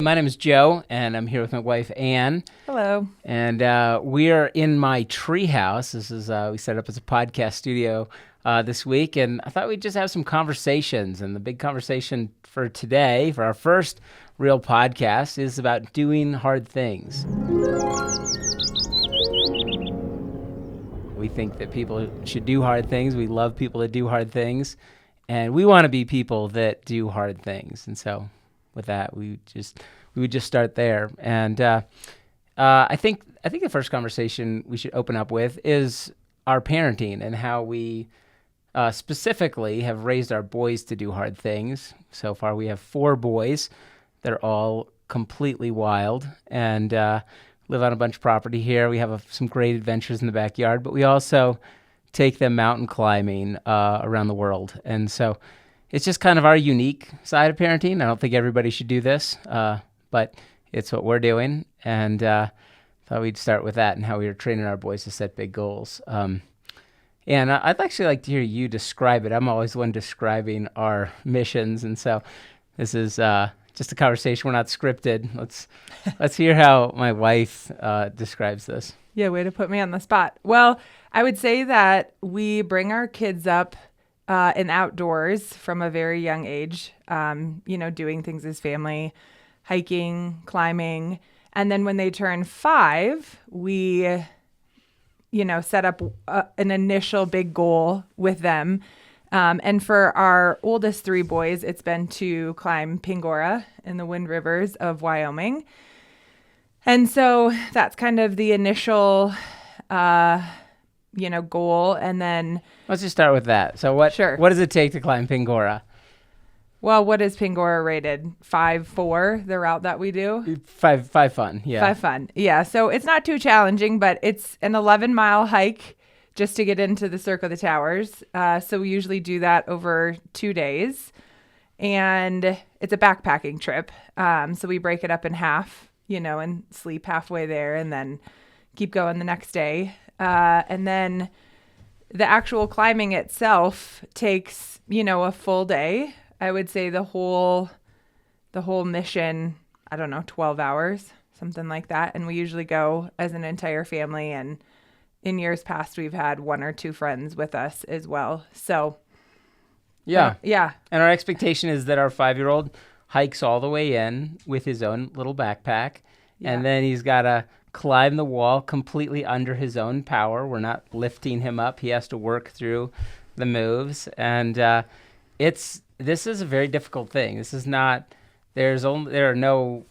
My name is Joe, and I'm here with my wife, Ann. Hello. And we are in my tree house. This is we set up as a podcast studio this week, and I thought we'd just have some conversations. And the big conversation for today, for our first real podcast, is about doing hard things. We think that people should do hard things. We love people that do hard things, and we want to be people that do hard things. And so with that, we would just start there. And I think the first conversation we should open up with is our parenting and how we specifically have raised our boys to do hard things. So far, we have 4 boys. They're all completely wild and live on a bunch of property here. We have some great adventures in the backyard, but we also take them mountain climbing around the world. And so it's just kind of our unique side of parenting. I don't think everybody should do this, but it's what we're doing. And thought we'd start with that and how we were training our boys to set big goals. And I'd actually like to hear you describe it. I'm always the one describing our missions. And so this is just a conversation. We're not scripted. Let's hear how my wife describes this. Yeah, way to put me on the spot. Well, I would say that we bring our kids up in outdoors from a very young age, doing things as family, hiking, climbing. And then when they turn 5, we, set up an initial big goal with them. And for our oldest 3 boys, it's been to climb Pingora in the Wind Rivers of Wyoming. And so that's kind of the initial goal. And then let's just start with that. So what does it take to climb Pingora? Well, what is Pingora rated? 5.4, the route that we do? 5 fun, yeah. 5 fun, yeah. So it's not too challenging, but it's an 11-mile hike just to get into the Cirque of the Towers. So we usually do that over 2 days. And it's a backpacking trip. So we break it up in half, and sleep halfway there and then keep going the next day. And then the actual climbing itself takes, a full day. I would say the whole mission, 12 hours, something like that. And we usually go as an entire family. And in years past, we've had 1 or 2 friends with us as well. So, yeah. Yeah. And our expectation is that our 5-year-old hikes all the way in with his own little backpack. Yeah. And then he's got to climb the wall completely under his own power. We're not lifting him up. He has to work through the moves. And this is a very difficult thing. This is not, there are no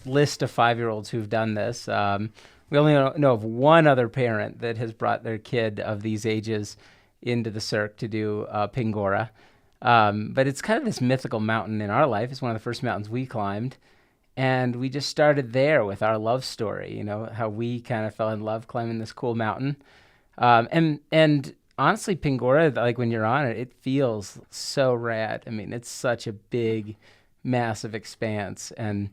list of 5-year-olds who've done this. We only know of one other parent that has brought their kid of these ages into the Cirque to do Pingora. But it's kind of this mythical mountain in our life. It's one of the first mountains we climbed. And we just started there with our love story, how we kind of fell in love climbing this cool mountain. And honestly, Pingora, like when you're on it, it feels so rad. I mean, it's such a big, massive expanse. And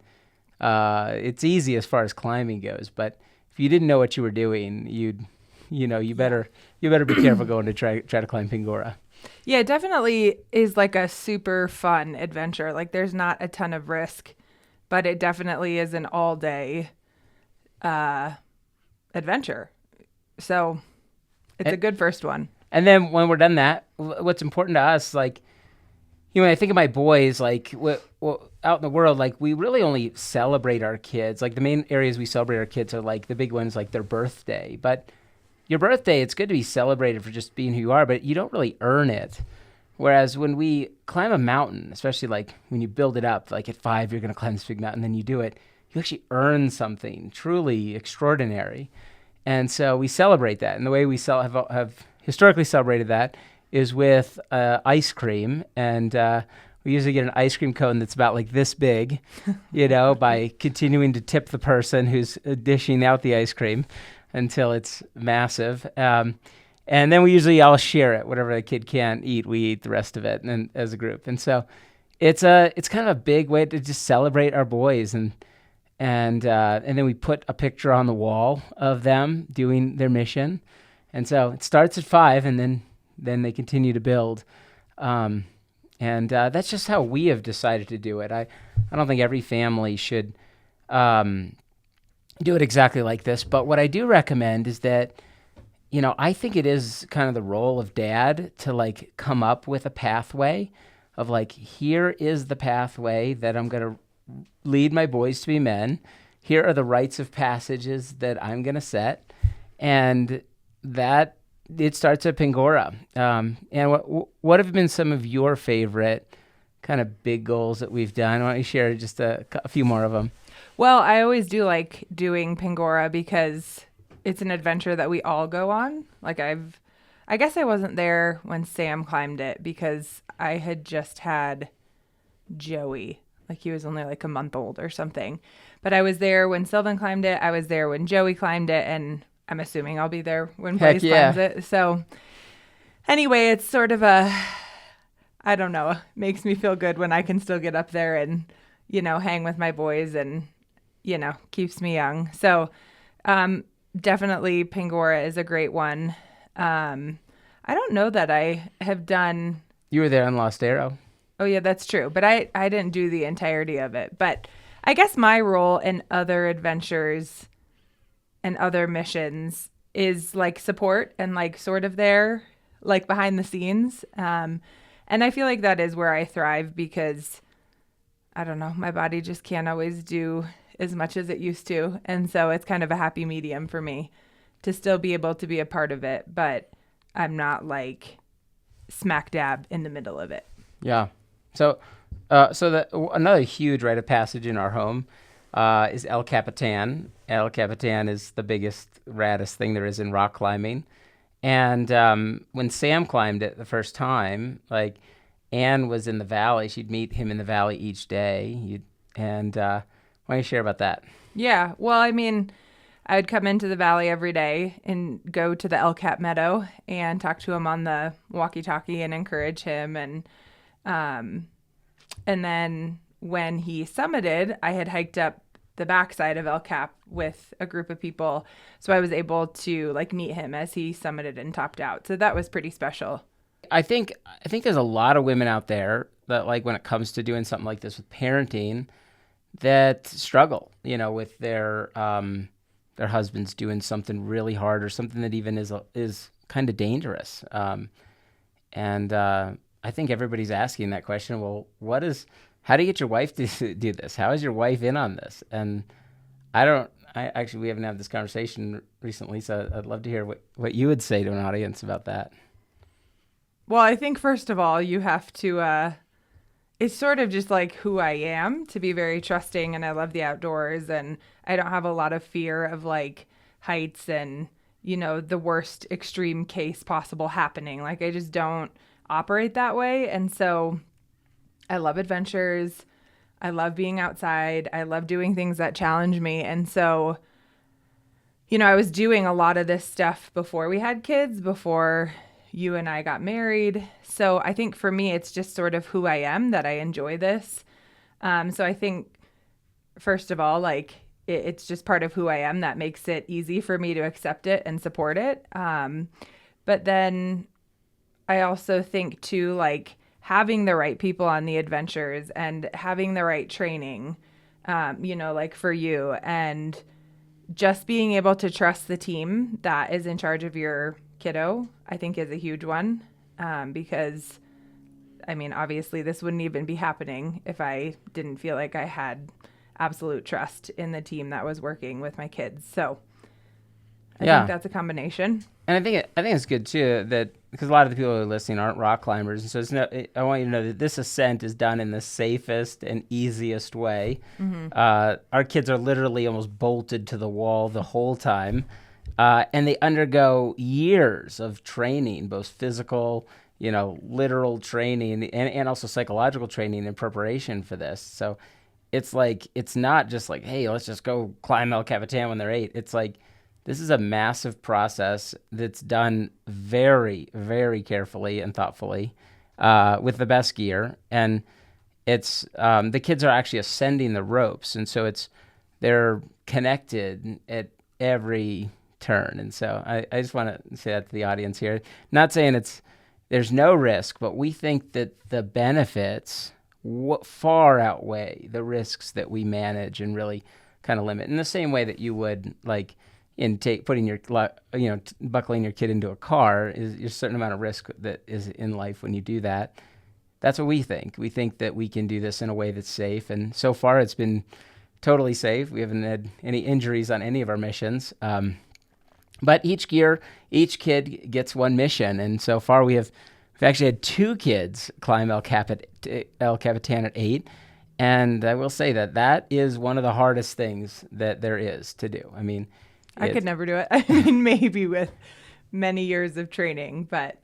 it's easy as far as climbing goes. But if you didn't know what you were doing, you better be careful going to try to climb Pingora. Yeah, it definitely is like a super fun adventure. Like there's not a ton of risk, but it definitely is an all-day adventure. So it's a good first one. And then when we're done that, what's important to us, like, when I think of my boys, like, out in the world, like, we really only celebrate our kids. Like, the main areas we celebrate our kids are, like, the big ones, like their birthday. But your birthday, it's good to be celebrated for just being who you are, but you don't really earn it. Whereas when we climb a mountain, especially like when you build it up, like at 5, you're going to climb this big mountain, then you do it, you actually earn something truly extraordinary. And so we celebrate that. And the way we have historically celebrated that is with ice cream. And we usually get an ice cream cone that's about like this big, by continuing to tip the person who's dishing out the ice cream until it's massive. And then we usually all share it. Whatever the kid can't eat, we eat the rest of it, and as a group. And so it's kind of a big way to just celebrate our boys, and then we put a picture on the wall of them doing their mission. And so it starts at 5, and then they continue to build. And that's just how we have decided to do it. I don't think every family should do it exactly like this. But what I do recommend is that, I think it is kind of the role of dad to like come up with a pathway of like, here is the pathway that I'm going to lead my boys to be men. Here are the rites of passages that I'm going to set. And that it starts at Pingora. And what have been some of your favorite kind of big goals that we've done? Why don't you share just a few more of them? Well, I always do like doing Pingora because it's an adventure that we all go on. Like I guess I wasn't there when Sam climbed it because I had just had Joey. Like he was only like a month old or something. But I was there when Sylvan climbed it. I was there when Joey climbed it. And I'm assuming I'll be there when Blaze climbs it. So anyway, it's sort of I don't know, makes me feel good when I can still get up there and, hang with my boys and, keeps me young. So definitely Pingora is a great one. I don't know that I have done. You were there on Lost Arrow. Oh, yeah, that's true. But I didn't do the entirety of it. But I guess my role in other adventures and other missions is like support and like sort of there, like behind the scenes. And I feel like that is where I thrive because, I don't know, my body just can't always do as much as it used to. And so it's kind of a happy medium for me to still be able to be a part of it. But I'm not like smack dab in the middle of it. Yeah. So another huge rite of passage in our home is El Capitan. El Capitan is the biggest, raddest thing there is in rock climbing. And when Sam climbed it the first time, like Anne was in the valley. She'd meet him in the valley each day. Why don't you share about that? Yeah. Well, I mean, I would come into the valley every day and go to the El Cap Meadow and talk to him on the walkie-talkie and encourage him. And then when he summited, I had hiked up the backside of El Cap with a group of people. So I was able to like meet him as he summited and topped out. So that was pretty special. I think there's a lot of women out there that like when it comes to doing something like this with parenting that struggle, with their husbands doing something really hard or something that even is kind of dangerous. I think everybody's asking that question. Well, how do you get your wife to do this? How is your wife in on this? And we haven't had this conversation recently, so I'd love to hear what you would say to an audience about that. Well, I think first of all, you have to, it's sort of just like who I am, to be very trusting, and I love the outdoors, and I don't have a lot of fear of like heights and, the worst extreme case possible happening. Like I just don't operate that way. And so I love adventures. I love being outside. I love doing things that challenge me. And so, I was doing a lot of this stuff before we had kids, before you and I got married. So I think for me, it's just sort of who I am that I enjoy this. So I think, first of all, like it's just part of who I am that makes it easy for me to accept it and support it. But then I also think too, like having the right people on the adventures and having the right training, like for you, and just being able to trust the team that is in charge of your kiddo, I think is a huge one. Because I mean, obviously this wouldn't even be happening if I didn't feel like I had absolute trust in the team that was working with my kids. So I think that's a combination. And I think it's good too that because a lot of the people who are listening aren't rock climbers, and so I want you to know that this ascent is done in the safest and easiest way. Mm-hmm. Our kids are literally almost bolted to the wall the whole time, and they undergo years of training, both physical, literal training, and also psychological training in preparation for this. So it's like it's not just like, hey, let's just go climb El Capitan when they're 8. It's like this is a massive process that's done very, very carefully and thoughtfully with the best gear. And it's the kids are actually ascending the ropes. And so they're connected at every turn. And so I just want to say that to the audience here. Not saying it's there's no risk, but we think that the benefits far outweigh the risks that we manage and really kind of limit in the same way that you would like in putting your, buckling your kid into a car is a certain amount of risk that is in life when you do that. That's what we think. We think that we can do this in a way that's safe. And so far it's been totally safe. We haven't had any injuries on any of our missions. But each year, each kid gets one mission. And so far we've actually had 2 kids climb El Capitan at 8. And I will say that is one of the hardest things that there is to do. I mean, I could never do it. I mean, maybe with many years of training, but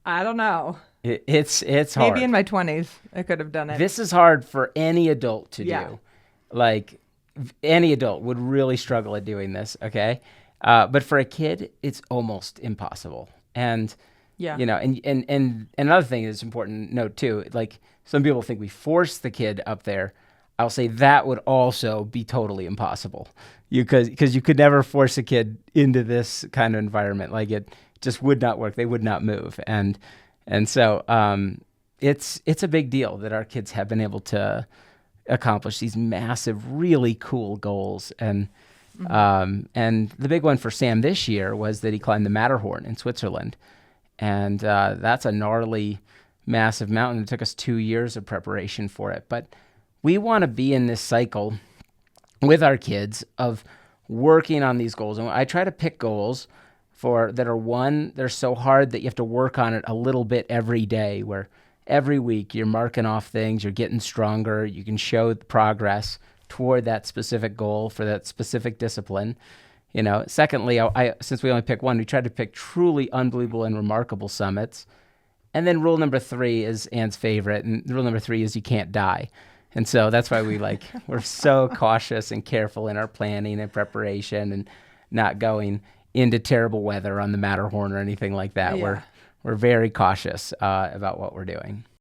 I don't know. It's hard. Maybe in my 20s, I could have done it. This is hard for any adult to do. Like, any adult would really struggle at doing this, okay? But for a kid, it's almost impossible. And, and another thing that's important to note, too, like, some people think we force the kid up there. I'll say that would also be totally impossible. Because you could never force a kid into this kind of environment. Like, it just would not work. They would not move. And so it's a big deal that our kids have been able to accomplish these massive, really cool goals. And the big one for Sam this year was that he climbed the Matterhorn in Switzerland. And that's a gnarly, massive mountain. It took us 2 years of preparation for it. But we want to be in this cycle with our kids of working on these goals. And I try to pick goals that are one, they're so hard that you have to work on it a little bit every day, where every week you're marking off things, you're getting stronger, you can show progress toward that specific goal for that specific discipline. Secondly, since we only pick one, we tried to pick truly unbelievable and remarkable summits. And then rule number 3 is Anne's favorite, and rule number 3 is you can't die. And so that's why we're so cautious and careful in our planning and preparation and not going into terrible weather on the Matterhorn or anything like that. Yeah. We're very cautious about what we're doing.